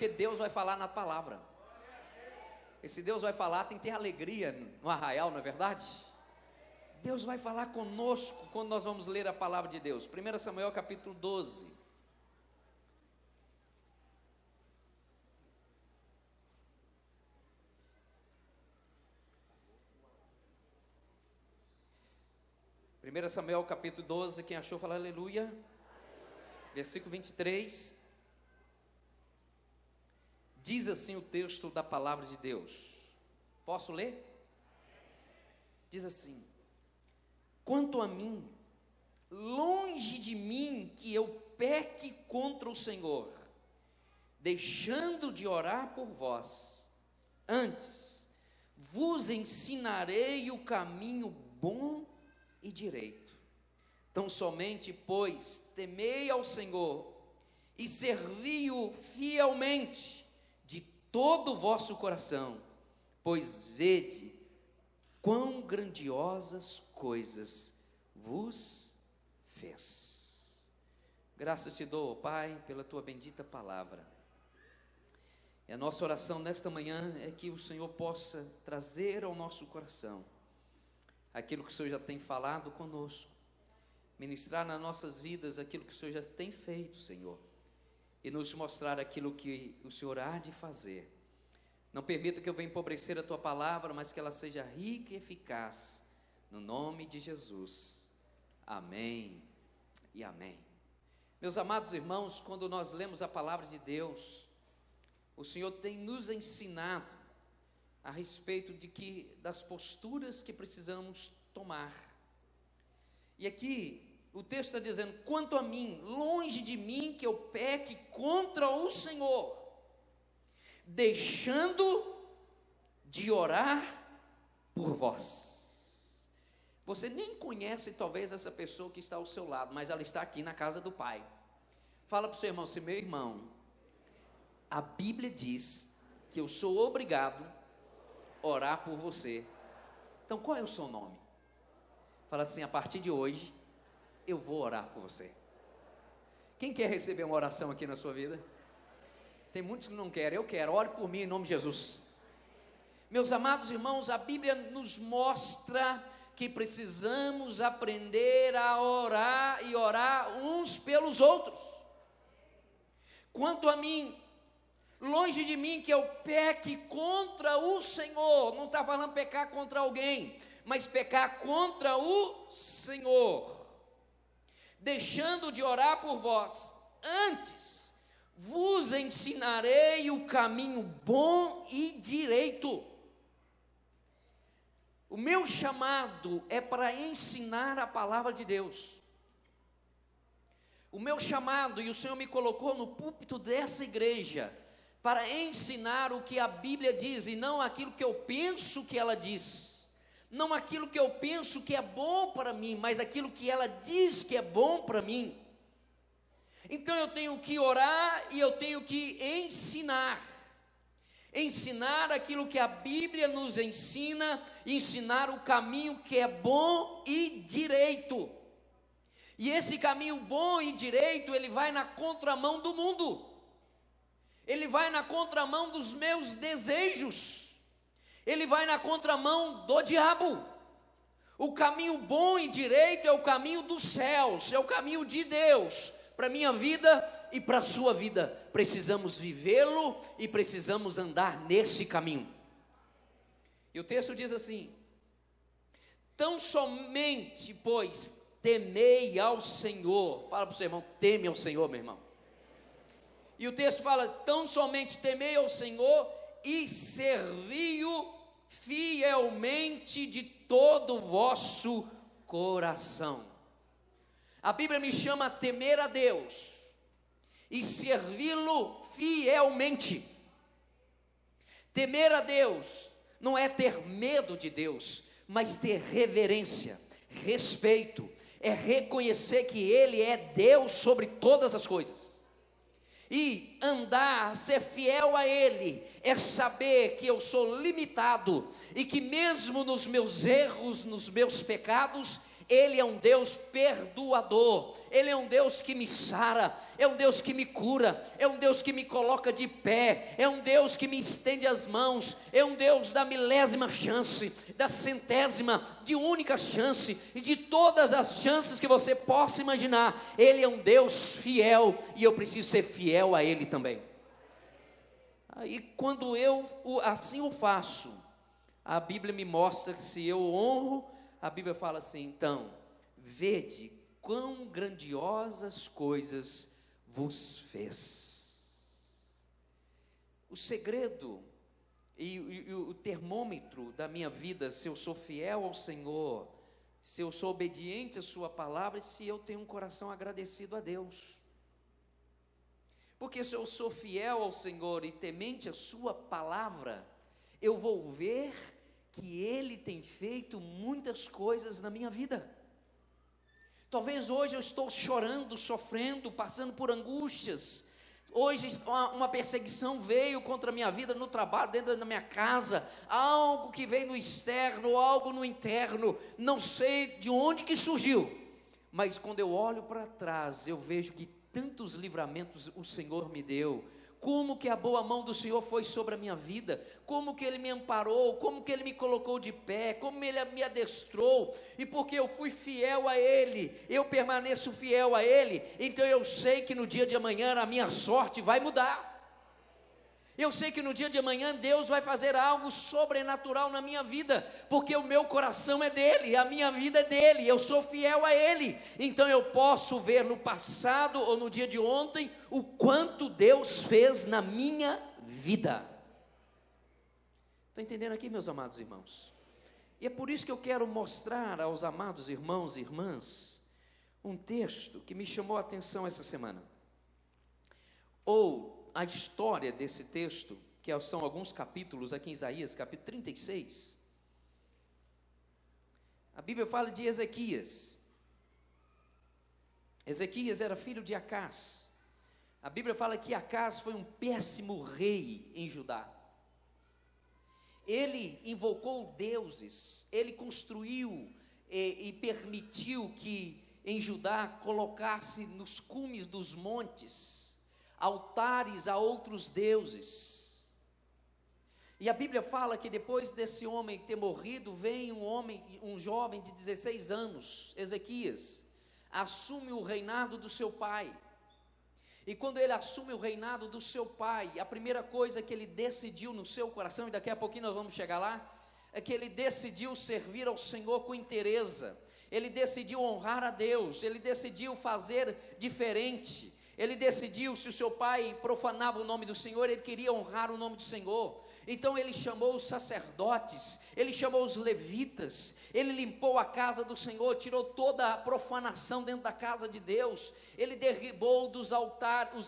porque Deus vai falar na palavra. Esse Deus vai falar, tem que ter alegria no arraial, não é verdade? Deus vai falar conosco quando nós vamos ler a palavra de Deus. 1 Samuel capítulo 12. Primeiro Samuel capítulo 12, quem achou fala aleluia. Aleluia. Versículo 23. Diz assim o texto da palavra de Deus. Posso ler? Diz assim: quanto a mim, longe de mim que eu peque contra o Senhor, deixando de orar por vós. Antes, vos ensinarei o caminho bom e direito. Tão somente, pois, temei ao Senhor e servi-o fielmente de todo o vosso coração, pois vede quão grandiosas coisas vos fez. Graças te dou, Pai, pela tua bendita palavra. E a nossa oração nesta manhã é que o Senhor possa trazer ao nosso coração aquilo que o Senhor já tem falado conosco, ministrar nas nossas vidas aquilo que o Senhor já tem feito, Senhor, e nos mostrar aquilo que o Senhor há de fazer. Não permita que eu venha empobrecer a tua palavra, mas que ela seja rica e eficaz, no nome de Jesus. Amém e amém. Meus amados irmãos, quando nós lemos a palavra de Deus, o Senhor tem nos ensinado a respeito das posturas que precisamos tomar. E aqui o texto está dizendo: quanto a mim, longe de mim que eu peque contra o Senhor, deixando de orar por vós. Você nem conhece talvez essa pessoa que está ao seu lado, mas ela está aqui na casa do Pai. Fala para o seu irmão assim: meu irmão, a Bíblia diz que eu sou obrigado a orar por você. Então qual é o seu nome? Fala assim: a partir de hoje eu vou orar por você. Quem quer receber uma oração aqui na sua vida? Tem muitos que não querem. Eu quero. Ore por mim em nome de Jesus. Meus amados irmãos, a Bíblia nos mostra que precisamos aprender a orar e orar uns pelos outros. Quanto a mim, longe de mim que eu peque contra o Senhor. Não está falando pecar contra alguém, mas pecar contra o Senhor, deixando de orar por vós. Antes, vos ensinarei o caminho bom e direito. O meu chamado é para ensinar a palavra de Deus. O meu chamado, e o Senhor me colocou no púlpito dessa igreja para ensinar o que a Bíblia diz, e não aquilo que eu penso que ela diz, não aquilo que eu penso que é bom para mim, mas aquilo que ela diz que é bom para mim. Então eu tenho que orar e eu tenho que ensinar aquilo que a Bíblia nos ensina, ensinar o caminho que é bom e direito. E esse caminho bom e direito, ele vai na contramão do mundo, ele vai na contramão dos meus desejos, ele vai na contramão do diabo. O caminho bom e direito é o caminho dos céus, é o caminho de Deus para a minha vida e para a sua vida. Precisamos vivê-lo e precisamos andar nesse caminho. E o texto diz assim: tão somente, pois, temei ao Senhor. Fala para o seu irmão: teme ao Senhor, meu irmão. E o texto fala: tão somente temei ao Senhor e servi-o fielmente de todo o vosso coração. A Bíblia me chama a temer a Deus e servi-lo fielmente. Temer a Deus não é ter medo de Deus, mas ter reverência, respeito, é reconhecer que Ele é Deus sobre todas as coisas. E andar, ser fiel a Ele, é saber que eu sou limitado e que mesmo nos meus erros, nos meus pecados, Ele é um Deus perdoador, Ele é um Deus que me sara, é um Deus que me cura, é um Deus que me coloca de pé, é um Deus que me estende as mãos, é um Deus da milésima chance, da centésima, de única chance, e de todas as chances que você possa imaginar. Ele é um Deus fiel, e eu preciso ser fiel a Ele também. Aí quando eu assim o faço, a Bíblia me mostra que se eu honro, a Bíblia fala assim: então, vede quão grandiosas coisas vos fez. O segredo e o termômetro da minha vida, se eu sou fiel ao Senhor, se eu sou obediente à sua palavra, e se eu tenho um coração agradecido a Deus. Porque se eu sou fiel ao Senhor e temente à sua palavra, eu vou ver que Ele tem feito muitas coisas na minha vida. Talvez hoje eu estou chorando, sofrendo, passando por angústias. Hoje uma perseguição veio contra a minha vida no trabalho, dentro da minha casa, algo que veio no externo, algo no interno, não sei de onde que surgiu, mas quando eu olho para trás, eu vejo que tantos livramentos o Senhor me deu, como que a boa mão do Senhor foi sobre a minha vida, como que Ele me amparou, como que Ele me colocou de pé, como Ele me adestrou, e porque eu fui fiel a Ele, eu permaneço fiel a Ele, então eu sei que no dia de amanhã a minha sorte vai mudar. Eu sei que no dia de amanhã Deus vai fazer algo sobrenatural na minha vida, porque o meu coração é dele, a minha vida é dele, eu sou fiel a ele. Então eu posso ver no passado ou no dia de ontem o quanto Deus fez na minha vida. Estão entendendo aqui, meus amados irmãos? E é por isso que eu quero mostrar aos amados irmãos e irmãs um texto que me chamou a atenção essa semana, ou a história desse texto, que são alguns capítulos aqui em Isaías, capítulo 36. A Bíblia fala de Ezequias. Ezequias era filho de Acás. A Bíblia fala que Acás foi um péssimo rei em Judá. Ele invocou deuses, ele construiu e permitiu que em Judá colocasse nos cumes dos montes altares a outros deuses. E a Bíblia fala que depois desse homem ter morrido, vem um jovem de 16 anos, Ezequias, assume o reinado do seu pai. E quando ele assume o reinado do seu pai, a primeira coisa que ele decidiu no seu coração, e daqui a pouquinho nós vamos chegar lá, é que ele decidiu servir ao Senhor com inteireza. Ele decidiu honrar a Deus, ele decidiu fazer diferente. Ele decidiu, se o seu pai profanava o nome do Senhor, ele queria honrar o nome do Senhor. Então ele chamou os sacerdotes, ele chamou os levitas, ele limpou a casa do Senhor, tirou toda a profanação dentro da casa de Deus, ele derribou os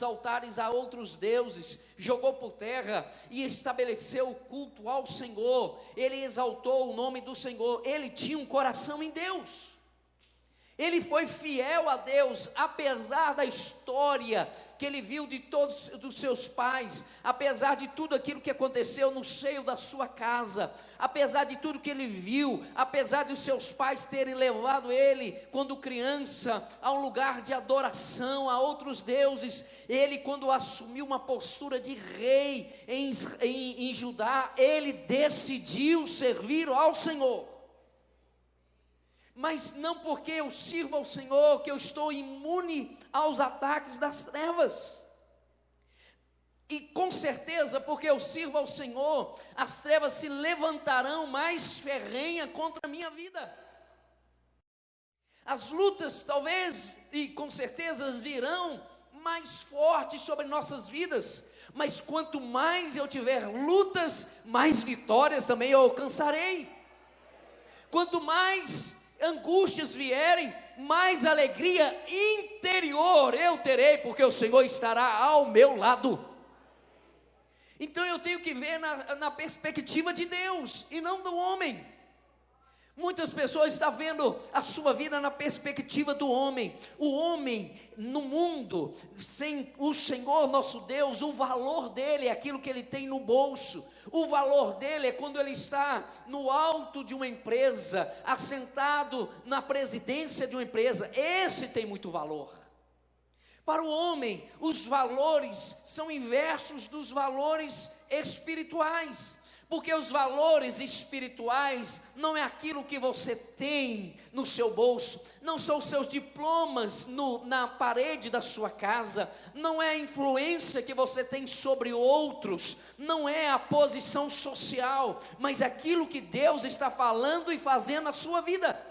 altares a outros deuses, jogou por terra e estabeleceu o culto ao Senhor. Ele exaltou o nome do Senhor, ele tinha um coração em Deus. Ele foi fiel a Deus, apesar da história que ele viu de todos dos seus pais, apesar de tudo aquilo que aconteceu no seio da sua casa, apesar de tudo que ele viu, apesar de os seus pais terem levado ele, quando criança, a um lugar de adoração a outros deuses, ele, quando assumiu uma postura de rei em Judá, ele decidiu servir ao Senhor. Mas não porque eu sirvo ao Senhor, que eu estou imune aos ataques das trevas. E com certeza, porque eu sirvo ao Senhor, as trevas se levantarão mais ferrenha contra a minha vida. As lutas talvez, e com certeza virão mais fortes sobre nossas vidas. Mas quanto mais eu tiver lutas, mais vitórias também eu alcançarei. Quanto mais angústias vierem, mais alegria interior eu terei, porque o Senhor estará ao meu lado. Então eu tenho que ver na perspectiva de Deus e não do homem. Muitas pessoas estão vendo a sua vida na perspectiva do homem. O homem no mundo, sem o Senhor nosso Deus, o valor dele é aquilo que ele tem no bolso. O valor dele é quando ele está no alto de uma empresa, assentado na presidência de uma empresa. Esse tem muito valor. Para o homem, os valores são inversos dos valores espirituais. Porque os valores espirituais não é aquilo que você tem no seu bolso, não são os seus diplomas na parede da sua casa, não é a influência que você tem sobre outros, não é a posição social, mas é aquilo que Deus está falando e fazendo na sua vida.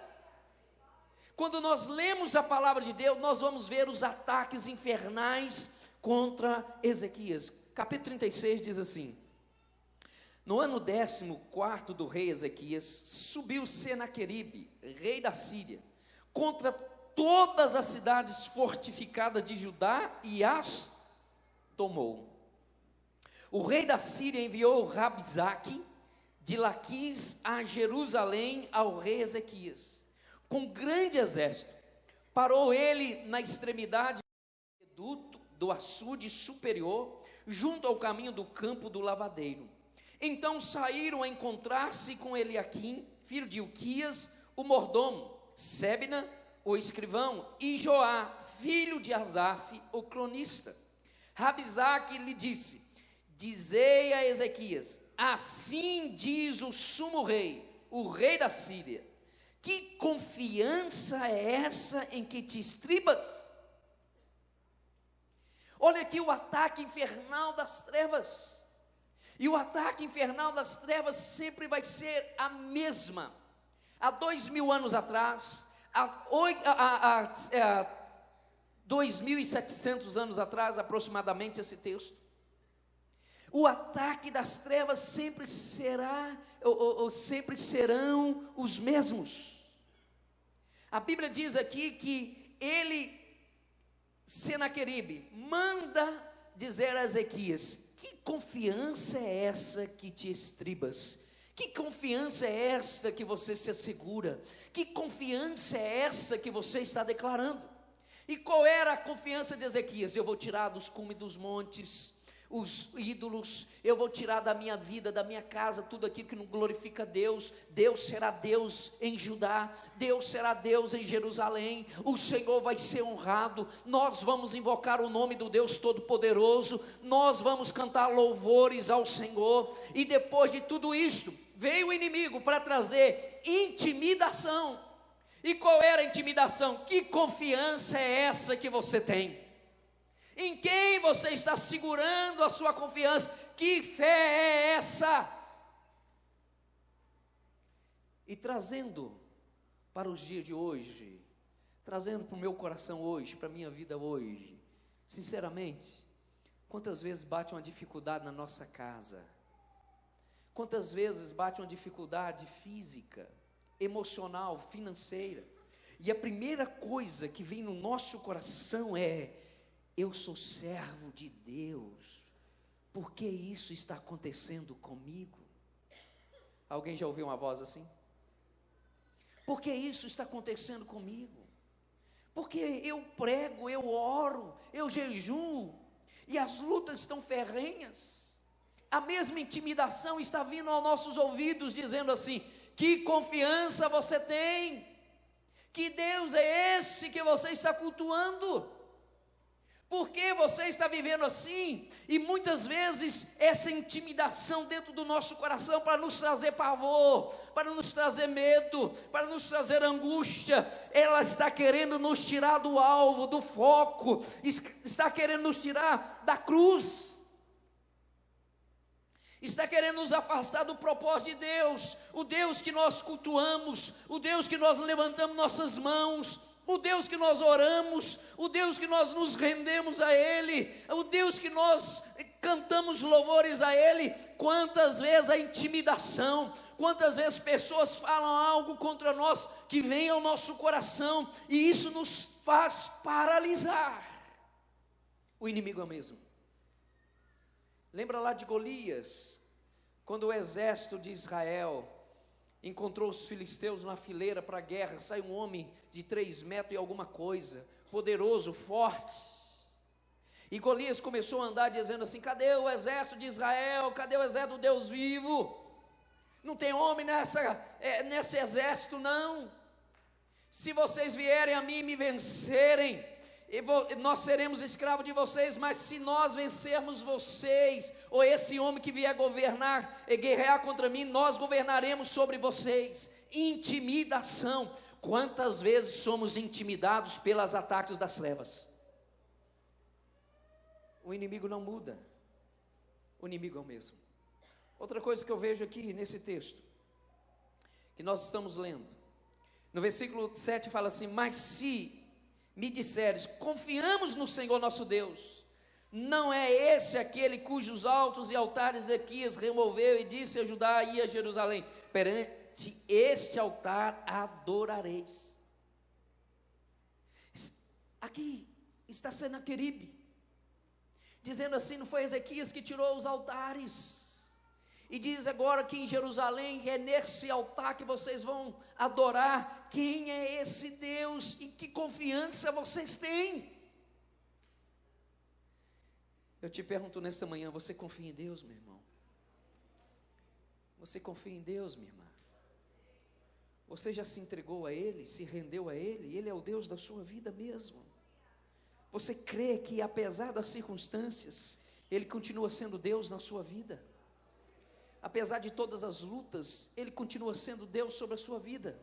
Quando nós lemos a palavra de Deus, nós vamos ver os ataques infernais contra Ezequias. Capítulo 36 diz assim: no ano 14º do rei Ezequias, subiu Senaqueribe, rei da Síria, contra todas as cidades fortificadas de Judá e as tomou. O rei da Síria enviou Rabsaque de Laquis a Jerusalém ao rei Ezequias, com grande exército. Parou ele na extremidade do açude superior, junto ao caminho do campo do lavadeiro. Então saíram a encontrar-se com Eliaquim, filho de Ilquias, o mordomo, Sebna, o escrivão, e Joá, filho de Asaf, o cronista. Rabsaque lhe disse: dizei a Ezequias, assim diz o sumo rei, o rei da Síria, que confiança é essa em que te estribas? Olha aqui o ataque infernal das trevas. E o ataque infernal das trevas sempre vai ser a mesma. Há 2000 anos atrás, há 2.700 anos atrás, aproximadamente, esse texto. O ataque das trevas sempre será, ou sempre serão os mesmos. A Bíblia diz aqui que Senaqueribe, manda dizer a Ezequias: que confiança é essa que te estribas? Que confiança é esta que você se assegura? Que confiança é essa que você está declarando? E qual era a confiança de Ezequias? Eu vou tirar dos cumes dos montes os ídolos, eu vou tirar da minha vida, da minha casa, tudo aquilo que não glorifica Deus. Deus será Deus em Judá, Deus será Deus em Jerusalém, o Senhor vai ser honrado, nós vamos invocar o nome do Deus Todo-Poderoso, nós vamos cantar louvores ao Senhor. E depois de tudo isto, veio o inimigo para trazer intimidação. E qual era a intimidação? Que confiança é essa que você tem? Em quem você está segurando a sua confiança? Que fé é essa? E trazendo para os dias de hoje, trazendo para o meu coração hoje, para a minha vida hoje, sinceramente, quantas vezes bate uma dificuldade na nossa casa? Quantas vezes bate uma dificuldade física, emocional, financeira? E a primeira coisa que vem no nosso coração é: eu sou servo de Deus, por que isso está acontecendo comigo? Alguém já ouviu uma voz assim? Por que isso está acontecendo comigo? Porque eu prego, eu oro, eu jejuo, e as lutas estão ferrenhas. A mesma intimidação está vindo aos nossos ouvidos, dizendo assim: que confiança você tem? Que Deus é esse que você está cultuando? Por que você está vivendo assim? E muitas vezes essa intimidação dentro do nosso coração, para nos trazer pavor, para nos trazer medo, para nos trazer angústia, ela está querendo nos tirar do alvo, do foco, está querendo nos tirar da cruz, está querendo nos afastar do propósito de Deus, o Deus que nós cultuamos, o Deus que nós levantamos nossas mãos, o Deus que nós oramos, o Deus que nós nos rendemos a Ele, o Deus que nós cantamos louvores a Ele. Quantas vezes a intimidação, quantas vezes pessoas falam algo contra nós, que vem ao nosso coração, e isso nos faz paralisar. O inimigo é o mesmo. Lembra lá de Golias, quando o exército de Israel encontrou os filisteus numa fileira para a guerra, sai um homem de 3 metros e alguma coisa, poderoso, forte, e Golias começou a andar dizendo assim: cadê o exército de Israel? Cadê o exército do Deus vivo? Não tem homem nesse exército não. Se vocês vierem a mim e me vencerem, nós seremos escravos de vocês, mas se nós vencermos vocês, ou esse homem que vier governar e guerrear contra mim, nós governaremos sobre vocês. Intimidação. Quantas vezes somos intimidados pelos ataques das trevas? O inimigo não muda, o inimigo é o mesmo. Outra coisa que eu vejo aqui nesse texto, que nós estamos lendo, no versículo 7 fala assim: mas se me disseres, confiamos no Senhor nosso Deus, não é esse aquele cujos altos e altares Ezequias removeu e disse a Judá e a Jerusalém: perante este altar adorareis. Aqui está Senaqueribe dizendo assim: não foi Ezequias que tirou os altares, e diz agora que em Jerusalém é nesse altar que vocês vão adorar. Quem é esse Deus e que confiança vocês têm? Eu te pergunto nesta manhã: você confia em Deus, meu irmão? Você confia em Deus, minha irmã? Você já se entregou a Ele, se rendeu a Ele? Ele é o Deus da sua vida mesmo? Você crê que apesar das circunstâncias, Ele continua sendo Deus na sua vida? Apesar de todas as lutas, Ele continua sendo Deus sobre a sua vida?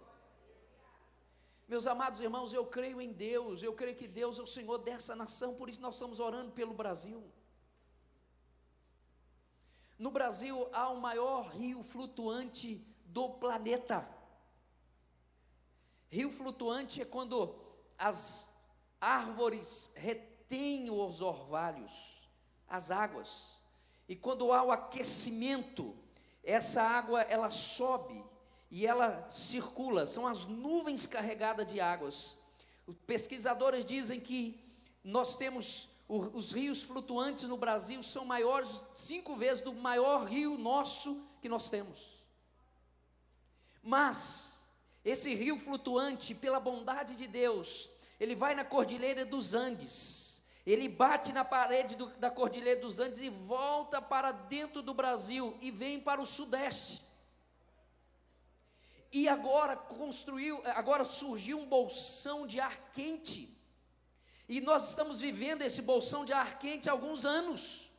Meus amados irmãos, eu creio em Deus, eu creio que Deus é o Senhor dessa nação, por isso nós estamos orando pelo Brasil. No Brasil há o maior rio flutuante do planeta. Rio flutuante é quando as árvores retêm os orvalhos, as águas, e quando há o aquecimento, essa água ela sobe e ela circula, são as nuvens carregadas de águas. Os pesquisadores dizem que nós temos os rios flutuantes no Brasil são maiores 5 vezes do maior rio nosso que nós temos. Mas esse rio flutuante, pela bondade de Deus, ele vai na Cordilheira dos Andes, ele bate na parede da Cordilheira dos Andes e volta para dentro do Brasil e vem para o Sudeste. E agora surgiu um bolsão de ar quente, e nós estamos vivendo esse bolsão de ar quente há alguns anos.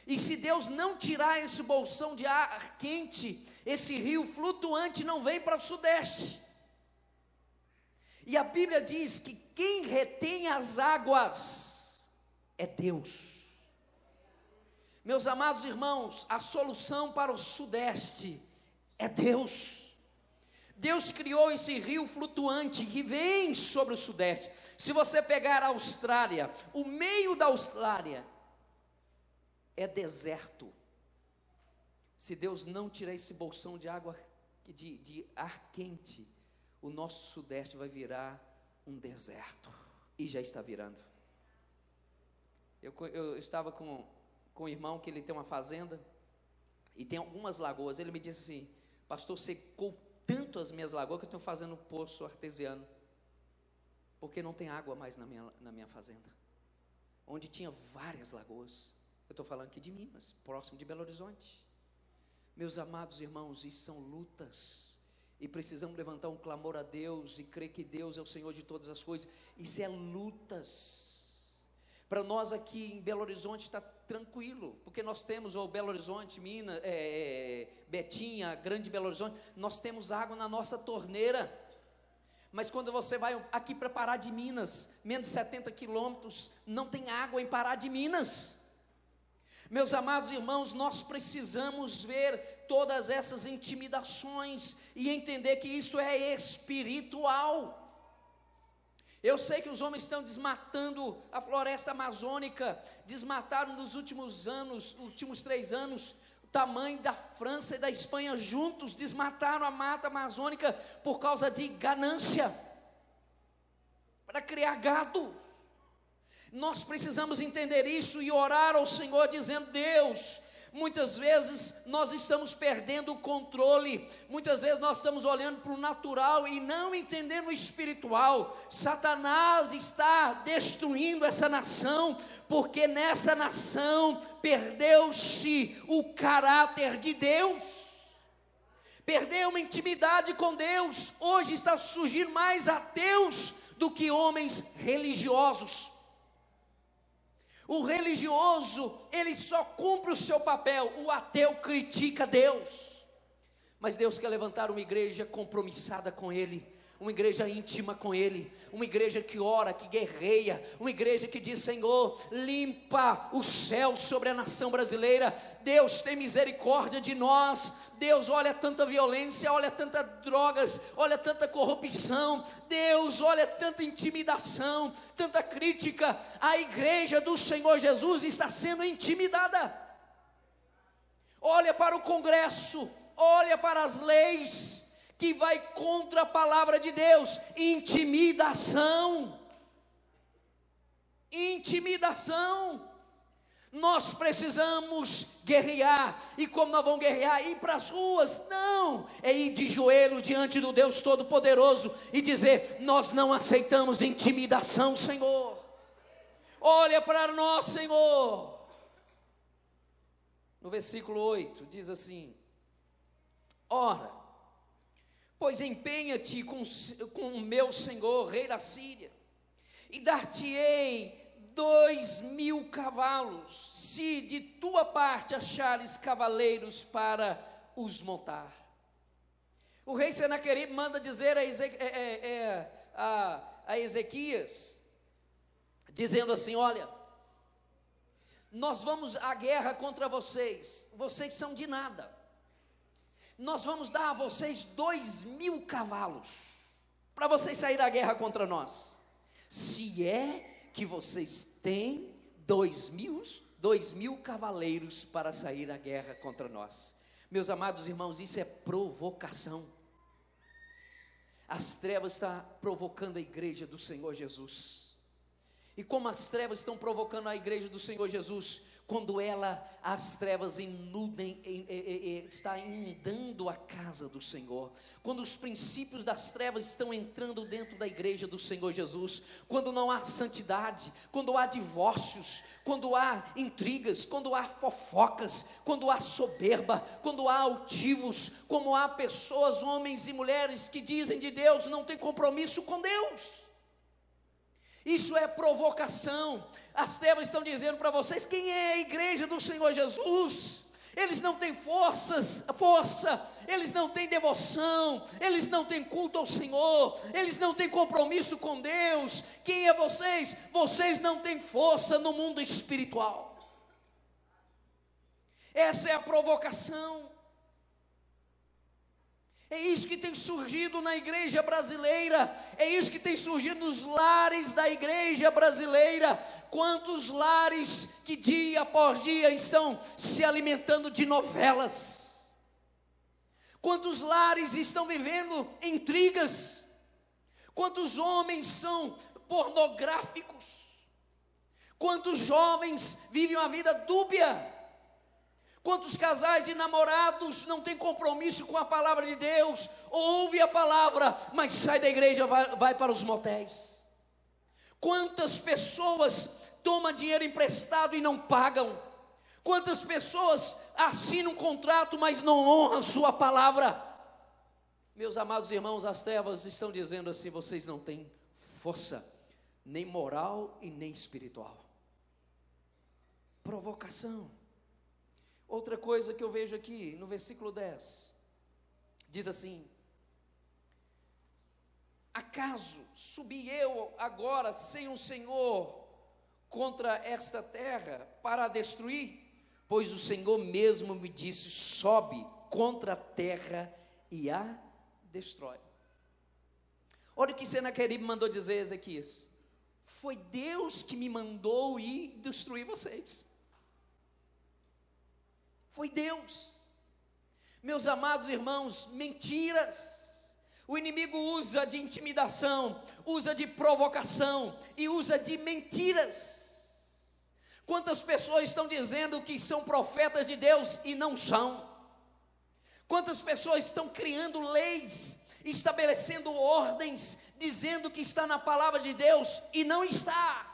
E se Deus não tirar esse bolsão de ar quente, esse rio flutuante não vem para o Sudeste. E a Bíblia diz que quem retém as águas é Deus. Meus amados irmãos, a solução para o Sudeste é Deus. Deus criou esse rio flutuante que vem sobre o Sudeste. Se você pegar a Austrália, o meio da Austrália é deserto. Se Deus não tirar esse bolsão de água, de ar quente, o nosso Sudeste vai virar um deserto, e já está virando. Eu estava com um irmão que ele tem uma fazenda, e tem algumas lagoas. Ele me disse assim: pastor, secou tanto as minhas lagoas que eu estou fazendo um poço artesiano, porque não tem água mais na minha fazenda, onde tinha várias lagoas. Eu estou falando aqui de Minas, próximo de Belo Horizonte. Meus amados irmãos, isso são lutas, e precisamos levantar um clamor a Deus, e crer que Deus é o Senhor de todas as coisas. Isso é lutas. Para nós aqui em Belo Horizonte está tranquilo, porque nós temos o Belo Horizonte, Minas, Betinha, Grande Belo Horizonte, nós temos água na nossa torneira. Mas quando você vai aqui para Pará de Minas, menos de 70 quilômetros, não tem água em Pará de Minas. Meus amados irmãos, nós precisamos ver todas essas intimidações e entender que isso é espiritual. Eu sei que os homens estão desmatando a floresta amazônica, desmataram nos últimos 3 anos, o tamanho da França e da Espanha juntos, desmataram a mata amazônica por causa de ganância, para criar gado. Nós precisamos entender isso e orar ao Senhor dizendo: Deus, Muitas vezes nós estamos perdendo o controle, muitas vezes nós estamos olhando para o natural e não entendendo o espiritual. Satanás está destruindo essa nação, porque nessa nação perdeu-se o caráter de Deus, perdeu uma intimidade com Deus. Hoje está surgindo mais ateus do que homens religiosos. O religioso, ele só cumpre o seu papel, o ateu critica Deus. Mas Deus quer levantar uma igreja compromissada com Ele, uma igreja íntima com Ele, uma igreja que ora, que guerreia, uma igreja que diz: Senhor, limpa o céu sobre a nação brasileira. Deus, tem misericórdia de nós. Deus, olha tanta violência, olha tantas drogas, olha tanta corrupção. Deus, olha tanta intimidação, tanta crítica. A igreja do Senhor Jesus está sendo intimidada. Olha para o Congresso, olha para as leis que vai contra a palavra de Deus. Intimidação. Intimidação. Nós precisamos guerrear. E como nós vamos guerrear? Ir para as ruas? Não, é ir de joelho diante do Deus Todo-Poderoso e dizer: nós não aceitamos intimidação, Senhor. Olha para nós, Senhor. No versículo 8 diz assim: ora, pois empenha-te com o meu Senhor, rei da Síria, e dar-te-ei 2.000 cavalos, se de tua parte achares cavaleiros para os montar. O rei Senaqueribe manda dizer a Ezequias, dizendo assim: olha, nós vamos à guerra contra vocês, vocês são de nada. Nós vamos dar a vocês 2.000 cavalos, para vocês saírem da guerra contra nós, se é que vocês têm 2.000 cavaleiros para sair à guerra contra nós. Meus amados irmãos, isso é provocação. As trevas estão provocando a igreja do Senhor Jesus. E como as trevas estão provocando a igreja do Senhor Jesus, quando as trevas está inundando a casa do Senhor, quando os princípios das trevas estão entrando dentro da igreja do Senhor Jesus, quando não há santidade, quando há divórcios, quando há intrigas, quando há fofocas, quando há soberba, quando há altivos, como há pessoas, homens e mulheres que dizem de Deus, não tem compromisso com Deus. Isso é provocação. As trevas estão dizendo para vocês: quem é a igreja do Senhor Jesus? Eles não têm força, eles não têm devoção, eles não têm culto ao Senhor, eles não têm compromisso com Deus. Quem é vocês? Vocês não têm força no mundo espiritual. Essa é a provocação. É isso que tem surgido na igreja brasileira, é isso que tem surgido nos lares da igreja brasileira. Quantos lares que dia após dia estão se alimentando de novelas? Quantos lares estão vivendo intrigas? Quantos homens são pornográficos? Quantos jovens vivem uma vida dúbia? Quantos casais de namorados não têm compromisso com a palavra de Deus? Ouve a palavra, mas sai da igreja, vai para os motéis. Quantas pessoas tomam dinheiro emprestado e não pagam? Quantas pessoas assinam um contrato, mas não honram sua palavra? Meus amados irmãos, as trevas estão dizendo assim: vocês não têm força, nem moral e nem espiritual. Provocação. Outra coisa que eu vejo aqui no versículo 10, diz assim: acaso subi eu agora sem um Senhor contra esta terra para a destruir? Pois o Senhor mesmo me disse: sobe contra a terra e a destrói. Olha o que Senaqueribe mandou dizer a Ezequias: foi Deus que me mandou ir destruir vocês. Foi Deus. Meus amados irmãos, mentiras. O inimigo usa de intimidação, usa de provocação e usa de mentiras. Quantas pessoas estão dizendo que são profetas de Deus e não são? Quantas pessoas estão criando leis, estabelecendo ordens, dizendo que está na palavra de Deus e não está?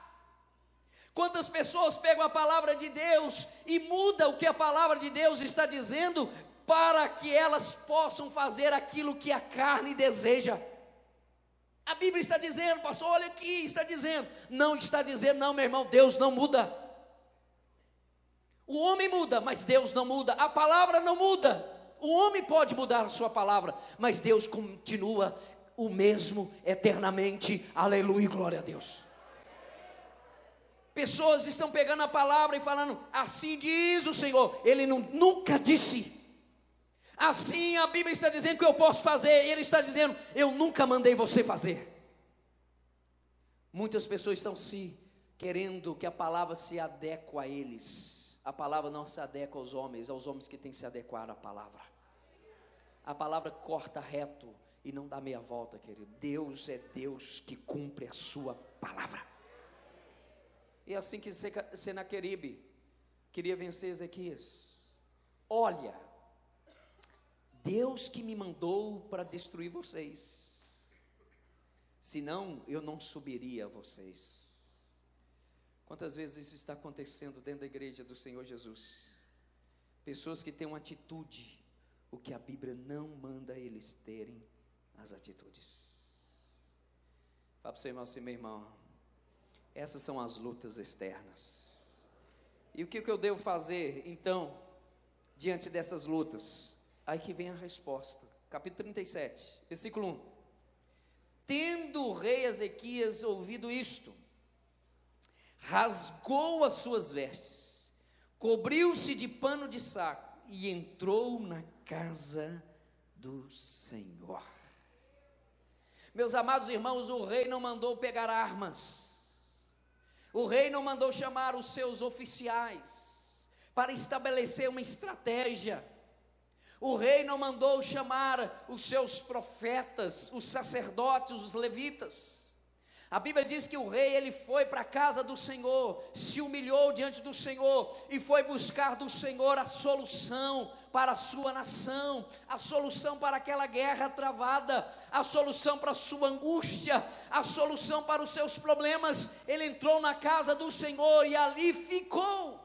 Quantas pessoas pegam a palavra de Deus e mudam o que a palavra de Deus está dizendo, para que elas possam fazer aquilo que a carne deseja? A Bíblia está dizendo, pastor, olha aqui, está dizendo. Não está dizendo, não, meu irmão, Deus não muda. O homem muda, mas Deus não muda. A palavra não muda. O homem pode mudar a sua palavra, mas Deus continua o mesmo eternamente. Aleluia, glória a Deus. Pessoas estão pegando a palavra e falando, assim diz o Senhor. Ele nunca disse. Assim a Bíblia está dizendo que eu posso fazer. Ele está dizendo, eu nunca mandei você fazer. Muitas pessoas estão querendo que a palavra se adeque a eles. A palavra não se adequa aos homens que têm que se adequar à palavra. A palavra corta reto e não dá meia volta, querido. Deus é Deus que cumpre a sua palavra. E assim que Senaqueribe queria vencer Ezequias. Olha, Deus que me mandou para destruir vocês, senão eu não subiria a vocês. Quantas vezes isso está acontecendo dentro da igreja do Senhor Jesus? Pessoas que têm uma atitude, o que a Bíblia não manda eles terem as atitudes. Fala para o seu irmão assim, meu irmão, essas são as lutas externas. E o que eu devo fazer, então, diante dessas lutas? Aí que vem a resposta, capítulo 37, versículo 1. Tendo o rei Ezequias ouvido isto, rasgou as suas vestes, cobriu-se de pano de saco e entrou na casa do Senhor. Meus amados irmãos, o rei não mandou pegar armas. O rei não mandou chamar os seus oficiais para estabelecer uma estratégia. O rei não mandou chamar os seus profetas, os sacerdotes, os levitas. A Bíblia diz que o rei, ele foi para a casa do Senhor, se humilhou diante do Senhor e foi buscar do Senhor a solução para a sua nação, a solução para aquela guerra travada, a solução para a sua angústia, a solução para os seus problemas. Ele entrou na casa do Senhor e ali ficou.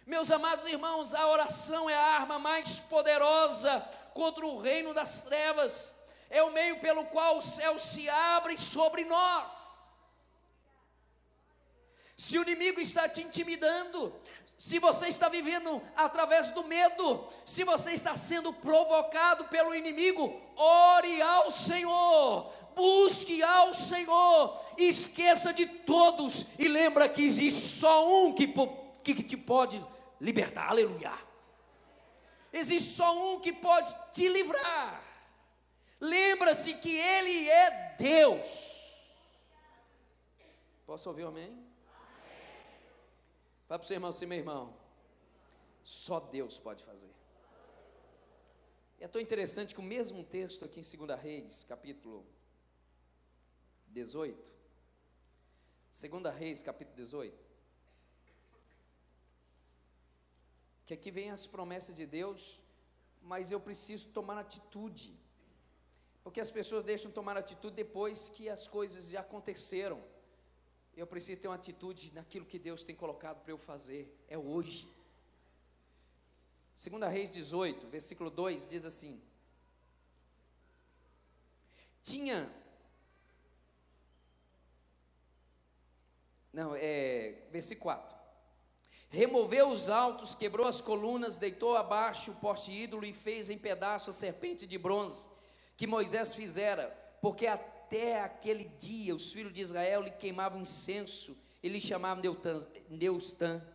Meus amados irmãos, a oração é a arma mais poderosa contra o reino das trevas. É o meio pelo qual o céu se abre sobre nós. Se o inimigo está te intimidando, se você está vivendo através do medo, se você está sendo provocado pelo inimigo, ore ao Senhor, busque ao Senhor, esqueça de todos e lembra que existe só um que te pode libertar, aleluia. Existe só um que pode te livrar. Lembra-se que Ele é Deus. Posso ouvir um amém? Fala para o seu irmão assim, meu irmão, só Deus pode fazer. E é tão interessante que o mesmo texto aqui em 2 Reis, capítulo 18, 2 Reis, capítulo 18, que aqui vem as promessas de Deus, mas eu preciso tomar atitude. Porque as pessoas deixam tomar atitude depois que as coisas já aconteceram. Eu preciso ter uma atitude naquilo que Deus tem colocado para eu fazer. É hoje. 2 Reis 18, versículo 2, diz assim. Versículo 4. Removeu os altos, quebrou as colunas, deitou abaixo o poste ídolo e fez em pedaço a serpente de bronze que Moisés fizera, porque até aquele dia os filhos de Israel lhe queimavam incenso e lhe chamavam Neustã.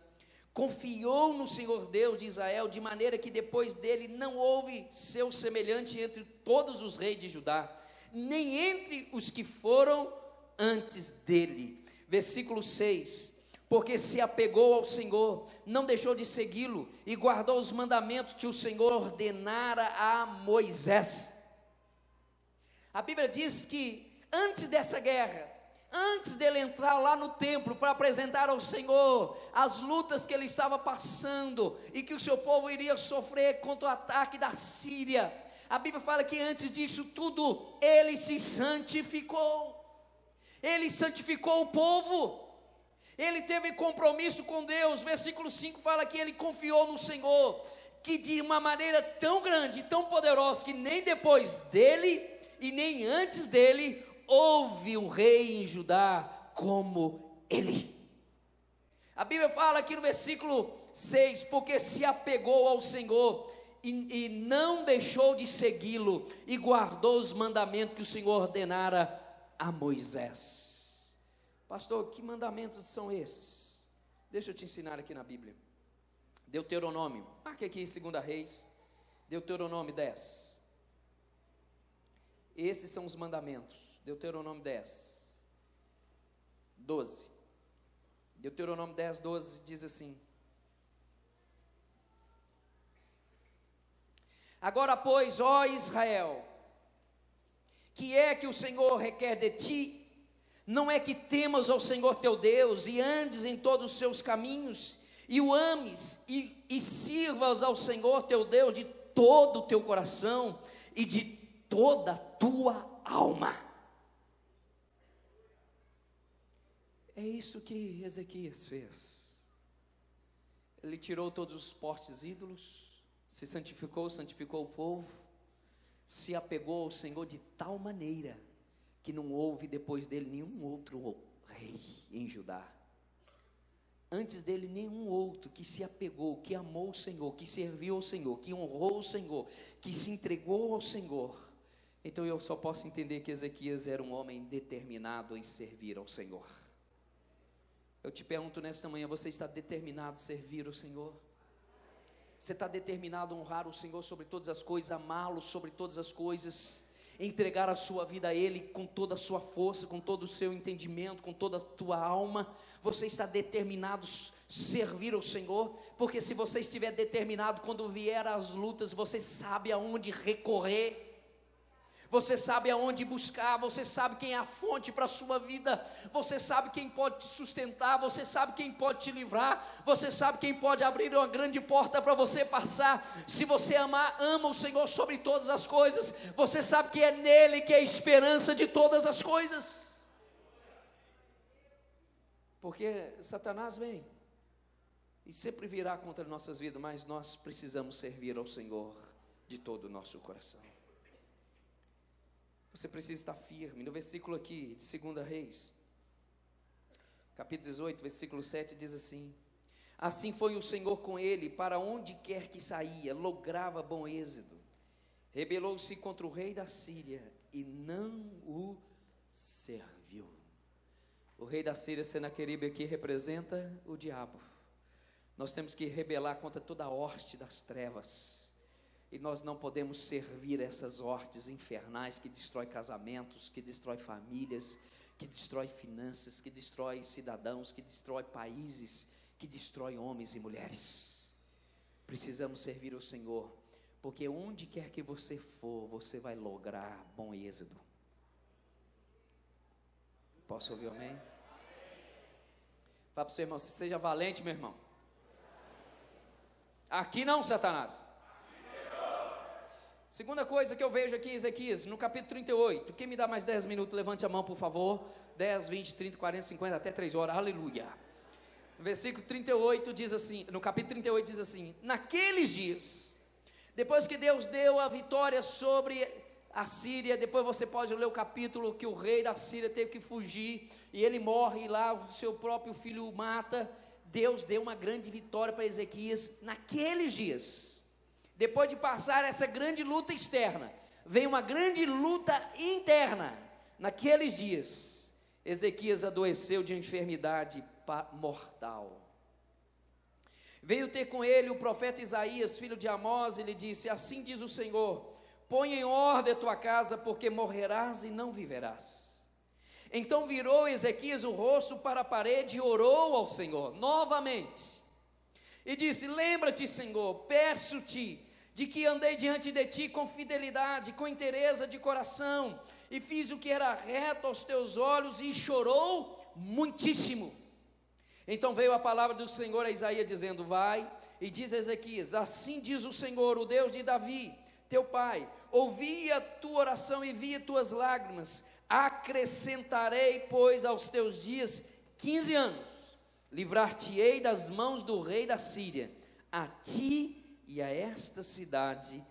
Confiou no Senhor Deus de Israel, de maneira que depois dele não houve seu semelhante entre todos os reis de Judá, nem entre os que foram antes dele. Versículo 6. Porque se apegou ao Senhor, não deixou de segui-lo e guardou os mandamentos que o Senhor ordenara a Moisés. A Bíblia diz que antes dessa guerra, antes dele entrar lá no templo para apresentar ao Senhor as lutas que ele estava passando e que o seu povo iria sofrer contra o ataque da Síria, a Bíblia fala que antes disso tudo, ele se santificou. Ele santificou o povo. Ele teve compromisso com Deus. Versículo 5 fala que ele confiou no Senhor, que de uma maneira tão grande, tão poderosa, que nem depois dele e nem antes dele houve um rei em Judá como ele. A Bíblia fala aqui no versículo 6, porque se apegou ao Senhor e não deixou de segui-lo, e guardou os mandamentos que o Senhor ordenara a Moisés. Pastor, que mandamentos são esses? Deixa eu te ensinar aqui na Bíblia. Deuteronômio, marque aqui 2 Reis, Deuteronômio 10. Esses são os mandamentos. Deuteronômio 10, 12. Deuteronômio 10, 12 diz assim: agora, pois, ó Israel, que é que o Senhor requer de ti? Não é que temas ao Senhor teu Deus e andes em todos os seus caminhos, e o ames e sirvas ao Senhor teu Deus de todo o teu coração e de toda a tua alma. É isso que Ezequias fez. Ele tirou todos os postes ídolos, se santificou o povo, se apegou ao Senhor de tal maneira que não houve depois dele nenhum outro rei em Judá. Antes dele nenhum outro que se apegou, que amou o Senhor, que serviu ao Senhor, que honrou o Senhor, que se entregou ao Senhor. Então eu só posso entender que Ezequias era um homem determinado em servir ao Senhor. Eu te pergunto nesta manhã, você está determinado a servir o Senhor? Você está determinado a honrar o Senhor sobre todas as coisas, amá-lo sobre todas as coisas, entregar a sua vida a Ele com toda a sua força, com todo o seu entendimento, com toda a tua alma? Você está determinado a servir ao Senhor? Porque se você estiver determinado, quando vier as lutas, você sabe aonde recorrer, você sabe aonde buscar, você sabe quem é a fonte para a sua vida, você sabe quem pode te sustentar, você sabe quem pode te livrar, você sabe quem pode abrir uma grande porta para você passar. Se você ama o Senhor sobre todas as coisas, você sabe que é nele que é a esperança de todas as coisas. Porque Satanás vem e sempre virá contra nossas vidas, mas nós precisamos servir ao Senhor de todo o nosso coração. Você precisa estar firme. No versículo aqui de 2 Reis, capítulo 18, versículo 7, diz assim: assim foi o Senhor com ele, para onde quer que saía, lograva bom êxito. Rebelou-se contra o rei da Síria e não o serviu. O rei da Síria, Senaqueribe, aqui representa o diabo. Nós temos que rebelar contra toda a horte das trevas. E nós não podemos servir essas hortes infernais que destrói casamentos, que destrói famílias, que destrói finanças, que destrói cidadãos, que destrói países, que destrói homens e mulheres. Precisamos servir ao Senhor, porque onde quer que você for, você vai lograr bom êxito. Posso ouvir amém? Fala para o seu irmão, seja valente, meu irmão. Aqui não, Satanás. Segunda coisa que eu vejo aqui em Ezequias, no capítulo 38, quem me dá mais 10 minutos, levante a mão por favor, 10, 20, 30, 40, 50, até 3 horas, aleluia. Versículo 38 diz assim, no capítulo 38 diz assim: naqueles dias, depois que Deus deu a vitória sobre a Síria, depois você pode ler o capítulo que o rei da Síria teve que fugir, e ele morre, e lá o seu próprio filho o mata. Deus deu uma grande vitória para Ezequias naqueles dias. Depois de passar essa grande luta externa, veio uma grande luta interna. Naqueles dias, Ezequias adoeceu de enfermidade mortal. Veio ter com ele o profeta Isaías, filho de Amós, e lhe disse: assim diz o Senhor, põe em ordem a tua casa, porque morrerás e não viverás. Então virou Ezequias o rosto para a parede e orou ao Senhor novamente, e disse: lembra-te, Senhor, peço-te de que andei diante de ti com fidelidade, com inteireza de coração, e fiz o que era reto aos teus olhos, e chorou muitíssimo. Então veio a palavra do Senhor a Isaías, dizendo: vai e diz a Ezequias: assim diz o Senhor, o Deus de Davi, teu pai, ouvi a tua oração e vi as tuas lágrimas, acrescentarei, pois, aos teus dias 15 anos, livrar-te-ei das mãos do rei da Síria, a ti e a esta cidade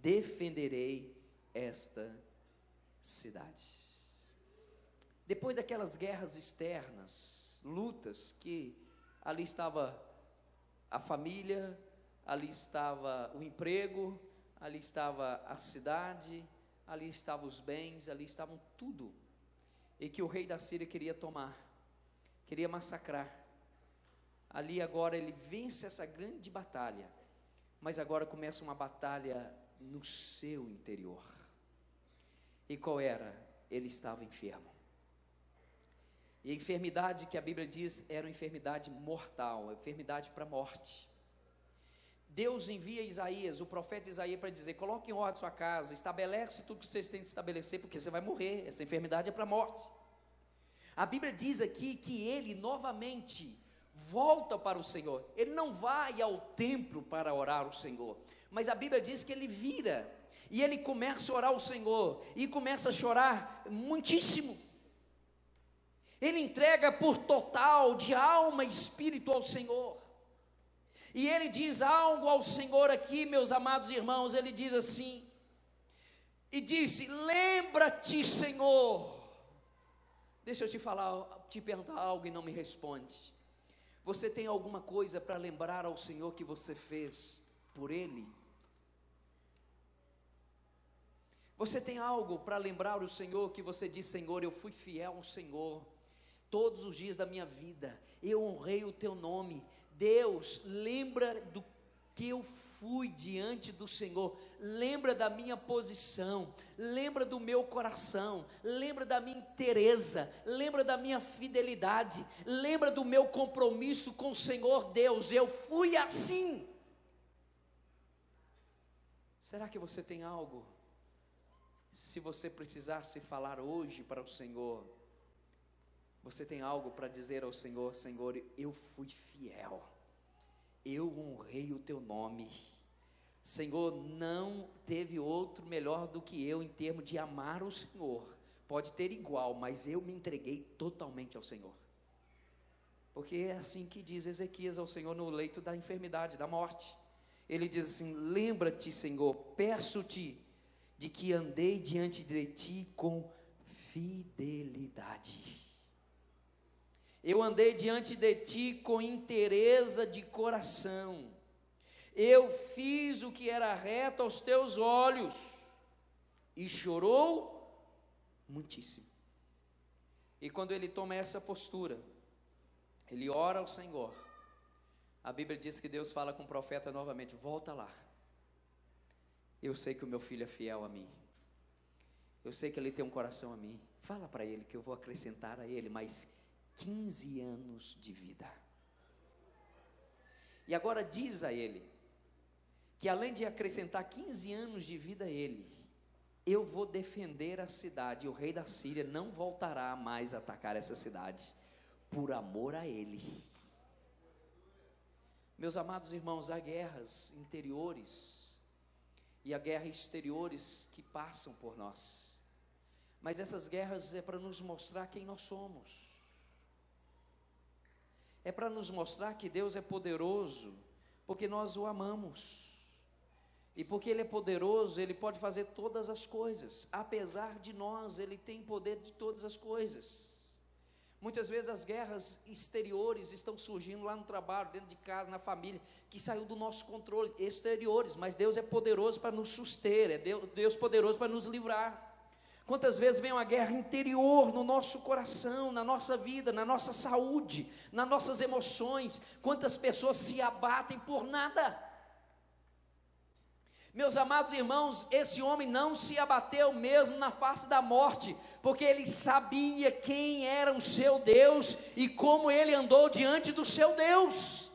defenderei esta cidade. Depois daquelas guerras externas, lutas, que ali estava a família, ali estava o emprego, ali estava a cidade, ali estavam os bens, ali estavam tudo, e que o rei da Síria queria tomar, queria massacrar. Ali agora ele vence essa grande batalha, mas agora começa uma batalha no seu interior. E qual era? Ele estava enfermo. E a enfermidade que a Bíblia diz era uma enfermidade mortal, uma enfermidade para a morte. Deus envia Isaías, o profeta Isaías, para dizer: coloque em ordem sua casa, estabelece tudo que vocês têm de estabelecer, porque você vai morrer, essa enfermidade é para a morte. A Bíblia diz aqui que ele novamente volta para o Senhor. Ele não vai ao templo para orar ao Senhor, mas a Bíblia diz que ele vira, e ele começa a orar ao Senhor, e começa a chorar muitíssimo. Ele entrega por total, de alma e espírito ao Senhor, e ele diz algo ao Senhor aqui, meus amados irmãos. Ele diz assim, e disse: lembra-te, Senhor. Deixa eu te perguntar algo e não me responde. Você tem alguma coisa para lembrar ao Senhor que você fez por Ele? Você tem algo para lembrar ao Senhor que você diz: Senhor, eu fui fiel ao Senhor todos os dias da minha vida, eu honrei o teu nome. Deus, lembra do que eu fui diante do Senhor, lembra da minha posição, lembra do meu coração, lembra da minha inteireza, lembra da minha fidelidade, lembra do meu compromisso com o Senhor. Deus, eu fui assim. Será que você tem algo? Se você precisasse falar hoje para o Senhor, você tem algo para dizer ao Senhor: Senhor, eu fui fiel, eu honrei o teu nome. Senhor, não teve outro melhor do que eu em termos de amar o Senhor. Pode ter igual, mas eu me entreguei totalmente ao Senhor. Porque é assim que diz Ezequias ao Senhor no leito da enfermidade, da morte. Ele diz assim: lembra-te, Senhor, peço-te de que andei diante de ti com fidelidade. Eu andei diante de ti com inteireza de coração. Eu fiz o que era reto aos teus olhos. E chorou muitíssimo. E quando ele toma essa postura, ele ora ao Senhor. A Bíblia diz que Deus fala com o profeta novamente: volta lá. Eu sei que o meu filho é fiel a mim. Eu sei que ele tem um coração a mim. Fala para ele que eu vou acrescentar a ele mais 15 anos de vida. E agora diz a ele que além de acrescentar 15 anos de vida a ele, eu vou defender a cidade, e o rei da Síria não voltará mais a atacar essa cidade, por amor a ele. Meus amados irmãos, há guerras interiores e há guerras exteriores que passam por nós, mas essas guerras é para nos mostrar quem nós somos. É para nos mostrar que Deus é poderoso, porque nós o amamos. E porque Ele é poderoso, Ele pode fazer todas as coisas. Apesar de nós, Ele tem poder de todas as coisas. Muitas vezes as guerras exteriores estão surgindo lá no trabalho, dentro de casa, na família, que saiu do nosso controle, exteriores. Mas Deus é poderoso para nos suster, é Deus poderoso para nos livrar. Quantas vezes vem uma guerra interior no nosso coração, na nossa vida, na nossa saúde, nas nossas emoções. Quantas pessoas se abatem por nada. Meus amados irmãos, esse homem não se abateu mesmo na face da morte, porque ele sabia quem era o seu Deus e como ele andou diante do seu Deus.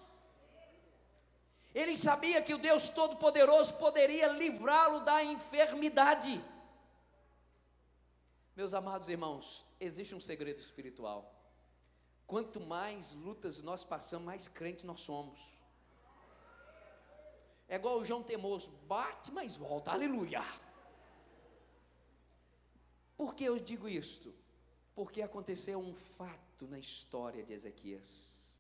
Ele sabia que o Deus Todo-Poderoso poderia livrá-lo da enfermidade. Meus amados irmãos, existe um segredo espiritual. Quanto mais lutas nós passamos, mais crente nós somos. É igual o João Temoso, bate, mas volta, aleluia. Por que eu digo isto? Porque aconteceu um fato na história de Ezequias.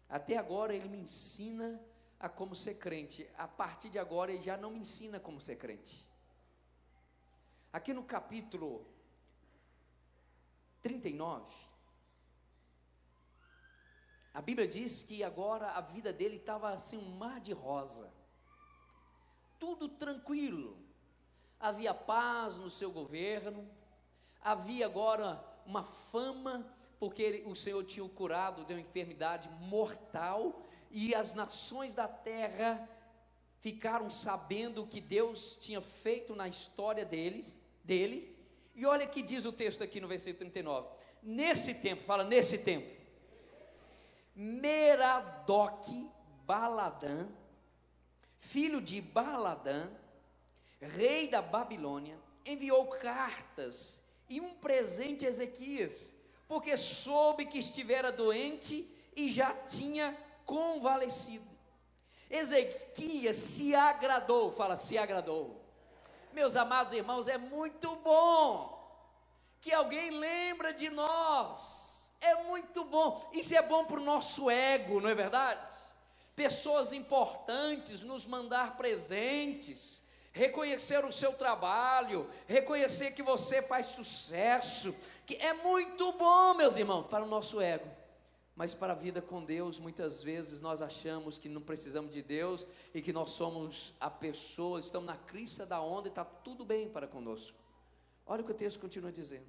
Até agora ele me ensina a como ser crente. A partir de agora ele já não me ensina como ser crente. Aqui no capítulo 39, a Bíblia diz que agora a vida dele estava assim um mar de rosa. Tudo tranquilo. Havia paz no seu governo. Havia agora uma fama, porque o Senhor tinha o curado de uma enfermidade mortal, e as nações da terra ficaram sabendo o que Deus tinha feito na história dele. E olha o que diz o texto aqui no versículo 39. Nesse tempo, fala nesse tempo, Merodach Baladã, filho de Baladã, rei da Babilônia, enviou cartas e um presente a Ezequias, porque soube que estivera doente e já tinha convalescido. Ezequias se agradou, fala, se agradou. Meus amados irmãos, é muito bom que alguém lembra de nós, é muito bom, isso é bom para o nosso ego, não é verdade? Pessoas importantes nos mandar presentes, reconhecer o seu trabalho, reconhecer que você faz sucesso, que é muito bom, meus irmãos, para o nosso ego. Mas para a vida com Deus, muitas vezes nós achamos que não precisamos de Deus e que nós somos a pessoa, estamos na crista da onda e está tudo bem para conosco. Olha o que o texto continua dizendo.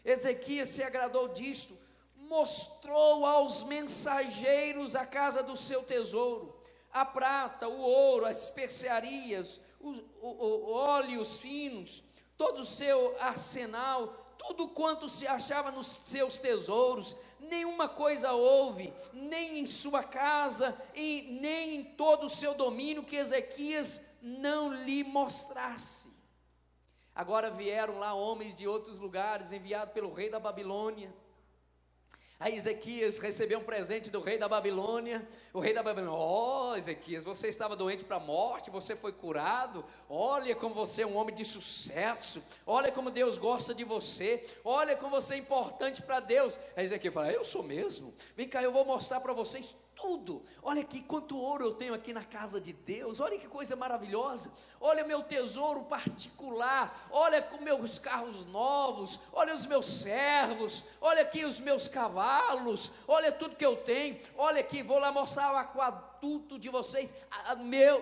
Ezequias se agradou disto, mostrou aos mensageiros a casa do seu tesouro, a prata, o ouro, as especiarias, óleos finos, todo o seu arsenal, tudo quanto se achava nos seus tesouros. Nenhuma coisa houve, nem em sua casa, nem em todo o seu domínio, que Ezequias não lhe mostrasse. Agora vieram lá homens de outros lugares, enviados pelo rei da Babilônia. Aí Ezequias recebeu um presente do rei da Babilônia. O rei da Babilônia, Ezequias, você estava doente para a morte, você foi curado. Olha como você é um homem de sucesso. Olha como Deus gosta de você. Olha como você é importante para Deus. Aí Ezequias fala, eu sou mesmo? Vem cá, eu vou mostrar para vocês tudo. Olha aqui quanto ouro eu tenho aqui na casa de Deus. Olha que coisa maravilhosa. Olha meu tesouro particular. Olha com meus carros novos. Olha os meus servos. Olha aqui os meus cavalos. Olha tudo que eu tenho. Olha aqui, vou lá mostrar o aquaduto de vocês,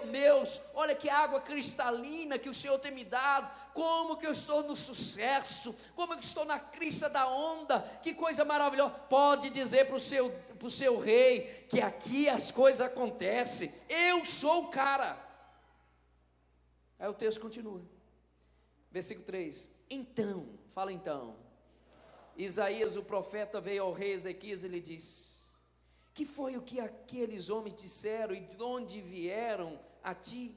meus. Olha que água cristalina que o Senhor tem me dado. Como que eu estou no sucesso, como que estou na crista da onda, que coisa maravilhosa. Pode dizer para o seu rei, que aqui as coisas acontecem, eu sou o cara. Aí o texto continua, versículo 3, então, fala então, Isaías o profeta veio ao rei Ezequias e lhe disse, que foi o que aqueles homens disseram e de onde vieram a ti?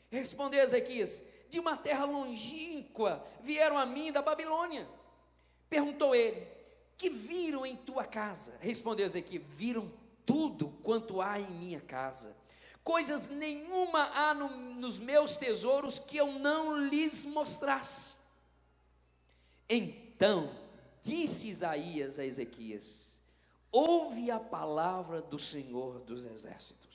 Respondeu Ezequias, de uma terra longínqua, vieram a mim da Babilônia. Perguntou ele, que viram em tua casa? Respondeu Ezequias, viram tudo quanto há em minha casa. Coisas nenhuma há nos meus tesouros que eu não lhes mostrasse. Então, disse Isaías a Ezequias, ouve a palavra do Senhor dos Exércitos.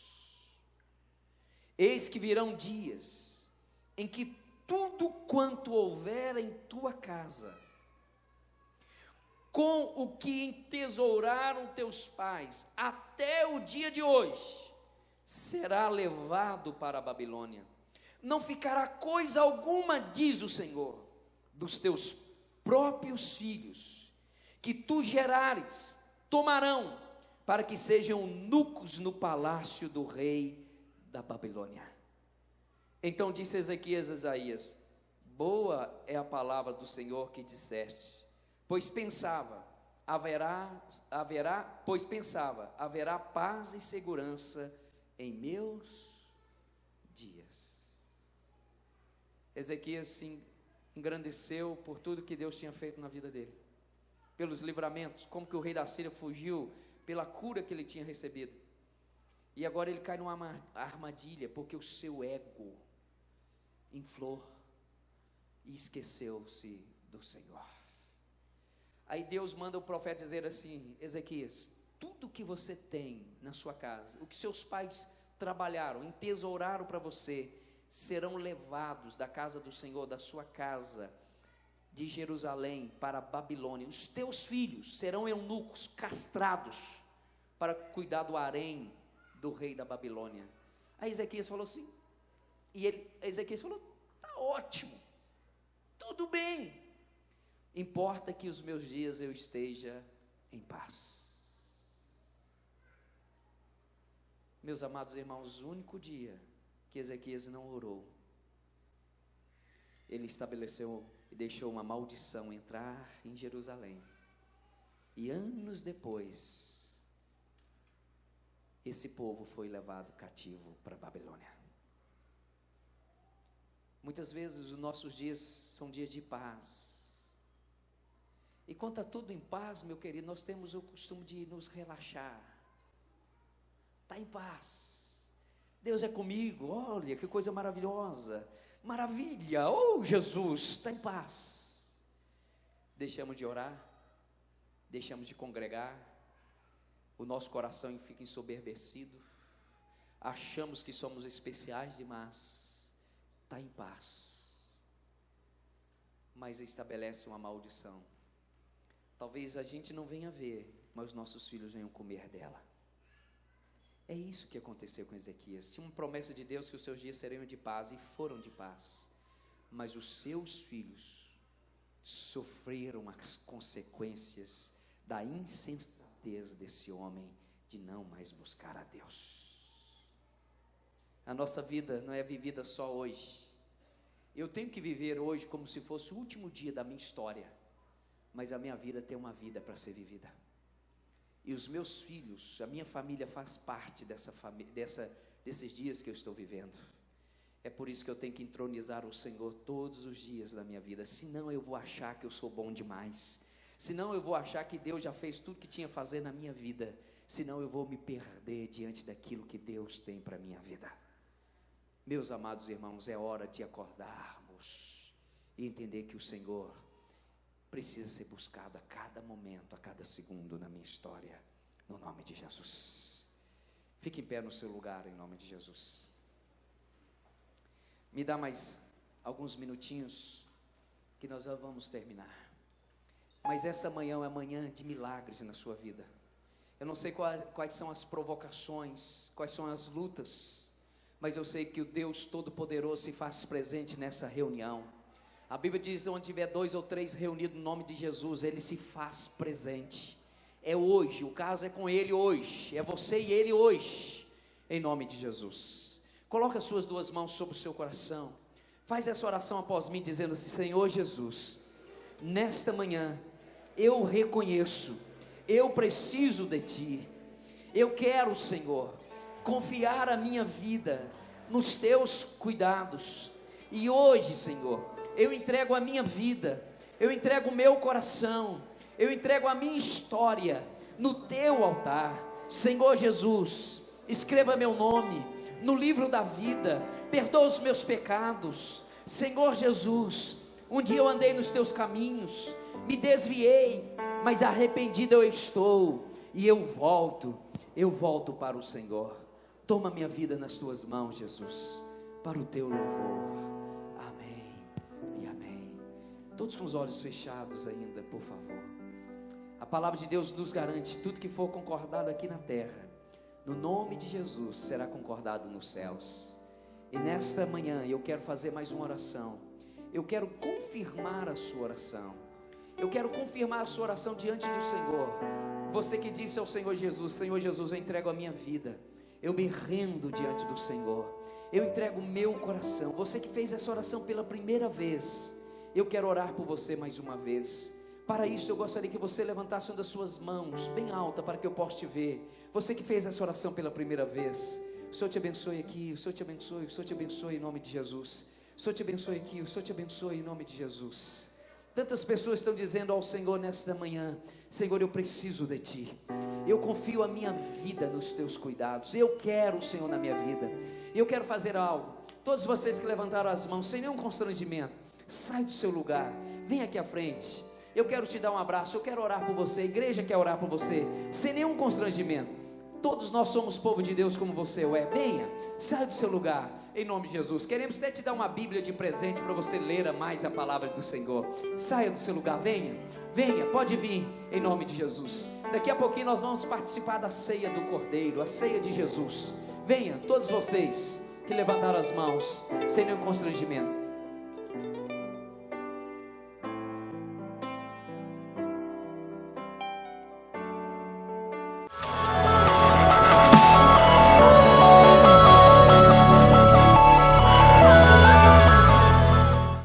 Eis que virão dias em que tudo quanto houver em tua casa, com o que entesouraram teus pais, até o dia de hoje, será levado para a Babilônia. Não ficará coisa alguma, diz o Senhor, dos teus próprios filhos, que tu gerares, tomarão, para que sejam eunucos no palácio do rei da Babilônia. Então disse Ezequias a Isaías, boa é a palavra do Senhor que disseste, pois pensava, haverá paz e segurança em meus dias. Ezequias se engrandeceu por tudo que Deus tinha feito na vida dele, pelos livramentos, como que o rei da Síria fugiu, pela cura que ele tinha recebido. E agora ele cai numa armadilha, porque o seu ego inflou e esqueceu-se do Senhor. Aí Deus manda o profeta dizer assim: Ezequias, tudo que você tem na sua casa, o que seus pais trabalharam, entesouraram para você, serão levados da casa do Senhor, da sua casa de Jerusalém para a Babilônia. Os teus filhos serão eunucos castrados para cuidar do harém do rei da Babilônia. Aí Ezequias falou assim, Ezequias falou: tá ótimo, tudo bem, importa que os meus dias eu esteja em paz. Meus amados irmãos, o único dia que Ezequias não orou, ele estabeleceu e deixou uma maldição entrar em Jerusalém. E anos depois, esse povo foi levado cativo para a Babilônia. Muitas vezes os nossos dias são dias de paz. E quando está tudo em paz, meu querido, nós temos o costume de nos relaxar. Está em paz. Deus é comigo, olha que coisa maravilhosa. Maravilha, oh Jesus, está em paz. Deixamos de orar, deixamos de congregar, o nosso coração fica ensoberbecido, achamos que somos especiais demais. Está em paz, mas estabelece uma maldição. Talvez a gente não venha ver, mas nossos filhos venham comer dela. É isso que aconteceu com Ezequias. Tinha uma promessa de Deus que os seus dias seriam de paz, e foram de paz, mas os seus filhos sofreram as consequências da insensatez desse homem de não mais buscar a Deus. A nossa vida não é vivida só hoje. Eu tenho que viver hoje como se fosse o último dia da minha história, mas a minha vida tem uma vida para ser vivida. E os meus filhos, a minha família faz parte desses dias que eu estou vivendo. É por isso que eu tenho que entronizar o Senhor todos os dias da minha vida. Senão eu vou achar que eu sou bom demais. Senão eu vou achar que Deus já fez tudo que tinha a fazer na minha vida. Senão eu vou me perder diante daquilo que Deus tem para a minha vida. Meus amados irmãos, é hora de acordarmos e entender que o Senhor precisa ser buscado a cada momento, a cada segundo na minha história, no nome de Jesus. Fique em pé no seu lugar, em nome de Jesus. Me dá mais alguns minutinhos, que nós já vamos terminar. Mas essa manhã é manhã de milagres na sua vida. Eu não sei quais são as provocações, quais são as lutas, mas eu sei que o Deus Todo-Poderoso se faz presente nessa reunião. A Bíblia diz: onde tiver 2 ou 3 reunidos no nome de Jesus, Ele se faz presente. É hoje, o caso é com Ele hoje, é você e Ele hoje, em nome de Jesus. Coloca as suas 2 mãos sobre o seu coração, faz essa oração após mim, dizendo assim: Senhor Jesus, nesta manhã, eu reconheço, eu preciso de Ti, eu quero, Senhor, confiar a minha vida nos Teus cuidados, e hoje, Senhor, eu entrego a minha vida, eu entrego o meu coração, eu entrego a minha história no Teu altar. Senhor Jesus, escreva meu nome no livro da vida, perdoa os meus pecados. Senhor Jesus, um dia eu andei nos Teus caminhos, me desviei, mas arrependido eu estou, e eu volto para o Senhor. Toma minha vida nas Tuas mãos, Jesus, para o Teu louvor. Todos com os olhos fechados ainda, por favor. A palavra de Deus nos garante: tudo que for concordado aqui na terra, no nome de Jesus, será concordado nos céus. E nesta manhã eu quero fazer mais uma oração. Eu quero confirmar a sua oração. Eu quero confirmar a sua oração diante do Senhor. Você que disse ao Senhor Jesus: Senhor Jesus, eu entrego a minha vida, eu me rendo diante do Senhor, eu entrego o meu coração. Você que fez essa oração pela primeira vez, eu quero orar por você mais uma vez. Para isso eu gostaria que você levantasse uma das suas mãos bem alta, para que eu possa te ver. Você que fez essa oração pela primeira vez, O Senhor te abençoe aqui, o Senhor te abençoe, o Senhor te abençoe em nome de Jesus. O Senhor te abençoe aqui, o Senhor te abençoe em nome de Jesus. Tantas pessoas estão dizendo ao Senhor nesta manhã: Senhor, eu preciso de Ti, eu confio a minha vida nos Teus cuidados, eu quero o Senhor na minha vida, eu quero fazer algo. Todos vocês que levantaram as mãos, sem nenhum constrangimento, sai do seu lugar, vem aqui à frente, eu quero te dar um abraço, eu quero orar por você, a igreja quer orar por você, sem nenhum constrangimento. Todos nós somos povo de Deus como você é. Venha, sai do seu lugar, em nome de Jesus. Queremos até te dar uma Bíblia de presente para você ler mais a palavra do Senhor. Saia do seu lugar, venha, venha, pode vir, em nome de Jesus. Daqui a pouquinho nós vamos participar da ceia do Cordeiro, a ceia de Jesus. Venha, todos vocês que levantaram as mãos, sem nenhum constrangimento.